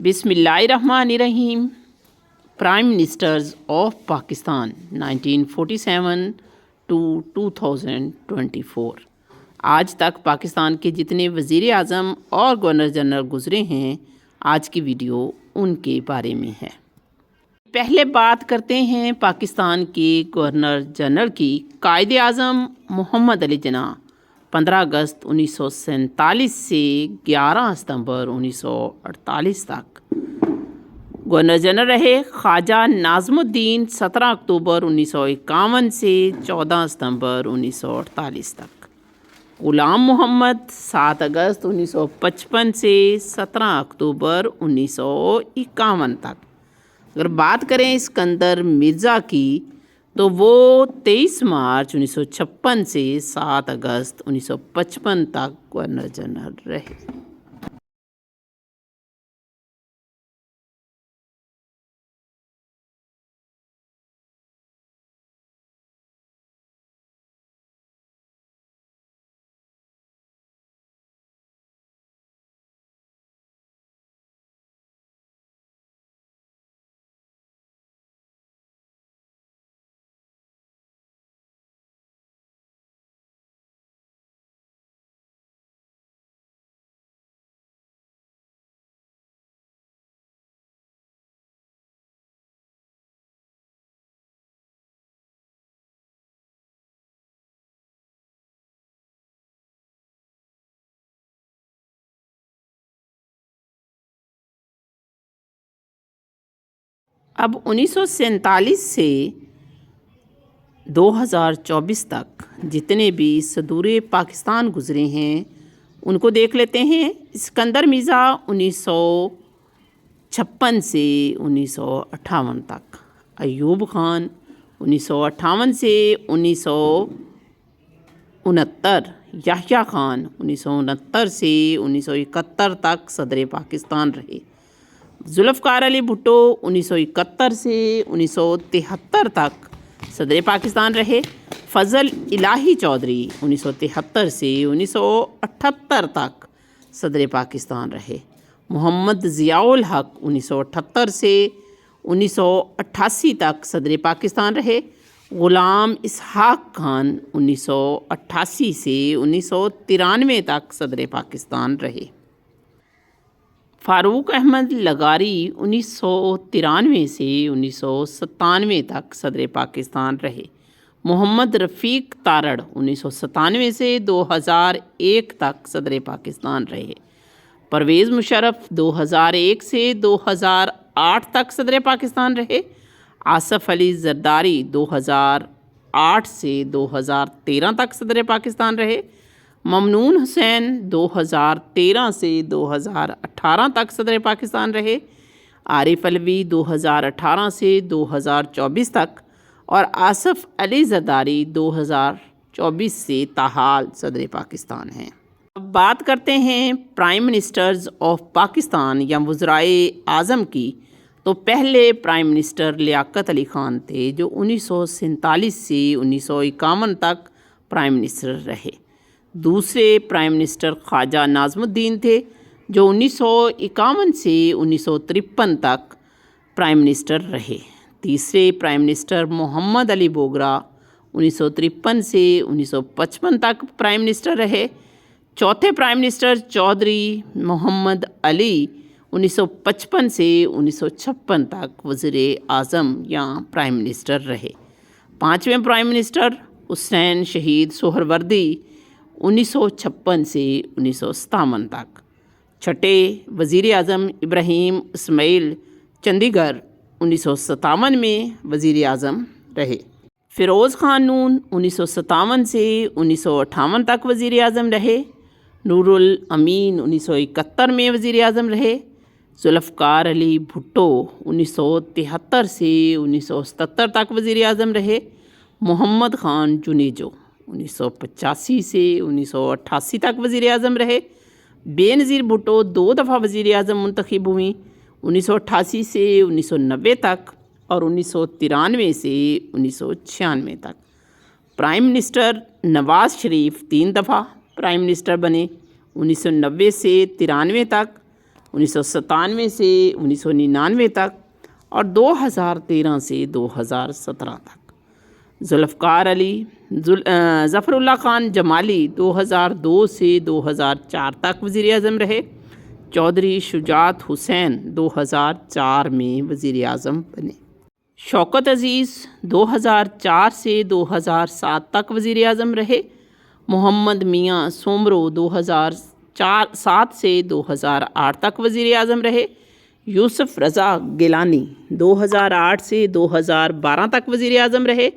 बिस्मिल्लाहिर्रहमानिर्रहीम। Prime ministers of Pakistan 1947 to 2024। आज तक पाकिस्तान के जितने वज़ीर आज़म और गवर्नर जनरल गुज़रे हैं, आज की वीडियो उनके बारे में है। पहले बात करते हैं पाकिस्तान के गवर्नर जनरल की। कायदे आज़म मोहम्मद अली जिन्नाह 15 अगस्त 1947 से 11 सितंबर 1948 तक गवर्नर जनरल रहे। ख्वाजा नाज़मुद्दीन 17 अक्टूबर 1951 से 14 सितंबर 1948 तक। ग़ुलाम मोहम्मद 7 अगस्त 1955 से 17 अक्टूबर 1951 तक। अगर बात करें सिकंदर मिर्ज़ा की, तो वो 23 मार्च 1956 से 7 अगस्त 1955 तक गवर्नर जनरल रहे। अब 1947 से 2024 तक जितने भी सदूर पाकिस्तान गुज़रे हैं, उनको देख लेते हैं। सिकंदर मिर्ज़ा 1956 से 1958 तक। अयूब ख़ान 1958 से 1969। याह्या ख़ान 1969 से 1971 तक सदर पाकिस्तान रहे। जुल्फ़िकार अली भुट्टो 1971 से 1973 तक सदर पाकिस्तान रहे। फ़ज़ल इलाही चौधरी 1973 से 1978 तक सदर पाकिस्तान रहे। मोहम्मद ज़ियाउल हक़ 1978 से 1988 तक सदर पाकिस्तान रहे। ग़ुलाम इसहाक़ खान 1988 से 1993 तक सदर पाकिस्तान रहे। फ़ारूक अहमद लगारी 1993 से 1997 तक सदर पाकिस्तान रहे। मोहम्मद रफ़ीक तारड़ 1997 से 2001 तक सदर पाकिस्तान रहे। परवेज़ मुशर्रफ 2001 से 2008 तक सदर पाकिस्तान रहे। आसफ़ अली ज़रदारी 2008 से 2013 तक सदर पाकिस्तान रहे। ममनून हुसैन 2013 से 2018 तक सदर पाकिस्तान रहे। आरिफ अलवी 2018 से 2024 तक और आसफ़ अली ज़रदारी 2024 से ताहाल सदर पाकिस्तान हैं। अब बात करते हैं प्राइम मिनिस्टर्स ऑफ पाकिस्तान या वज़राए आज़म की। तो पहले प्राइम मिनिस्टर लियाक़त अली ख़ान थे, जो 1947 से 1951 तक प्राइम मिनिस्टर रहे। दूसरे प्राइम मिनिस्टर ख्वाजा नाज़मुद्दीन थे, जो 1951 से 1953 तक प्राइम मिनिस्टर रहे। तीसरे प्राइम मिनिस्टर मोहम्मद अली बोगरा 1953 से 1955 तक प्राइम मिनिस्टर रहे। चौथे प्राइम मिनिस्टर चौधरी मोहम्मद अली 1955 से 1956 तक वज़ीर आज़म या प्राइम मिनिस्टर रहे। पाँचवें प्राइम मिनिस्टर हुसैन शहीद सोहरवर्दी 1956 से 1957 तक। छठे वज़ीर आज़म इब्राहीम इस्माइल चंडीगढ़ 1957 में वज़ीर आज़म रहे। फ़िरोज़ ख़ान नून 1957 से 1958 तक वज़ीर आज़म रहे। नूरुल अमीन 1971 में वज़ीर आज़म रहे। जुल्फ़िकार अली भुट्टो 1973 से 1977 तक वज़ीर आज़म रहे। मोहम्मद ख़ान जुनेजो 1985 से 1988 तक वज़ीर आज़म रहे। बेनज़ीर भुट्टो 2 दफ़ा वज़ीर आज़म मुंतखब हुई, 1988 से 1990 तक और 1993 से 1996 तक। प्राइम मिनिस्टर नवाज़ शरीफ 3 दफ़ा प्राइम मिनिस्टर बने, 1990 से 93 तक। 1997 سے 1999 تک اور 2013 سے 2017 تک۔ ذوالفقار علی ظفر اللہ خان جمالی 2002 سے 2004 تک وزیر اعظم رہے۔ چودھری شجاعت حسین 2004 میں وزیر اعظم بنے۔ شوکت عزیز 2004 سے 2007 تک وزیر اعظم رہے۔ محمد میاں سومرو 2007 سے 2008 تک وزیر اعظم رہے۔ یوسف رضا گیلانی 2008 سے 2012 تک وزیر اعظم رہے۔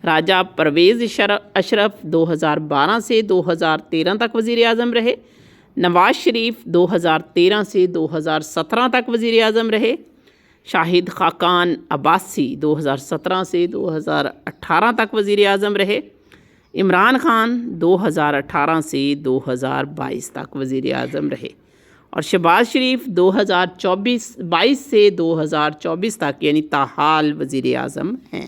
راجہ پرویز اشرف 2012 سے 2013 تک وزیر اعظم رہے۔ نواز شریف 2013 سے 2017 تک وزیر اعظم رہے۔ شاہد خاقان عباسی 2017 سے 2018 تک وزیر اعظم رہے۔ عمران خان 2018 سے 2022 تک وزیر اعظم رہے اور شہباز شریف 2022 سے 2024 تک یعنی تاحال وزیر اعظم ہیں۔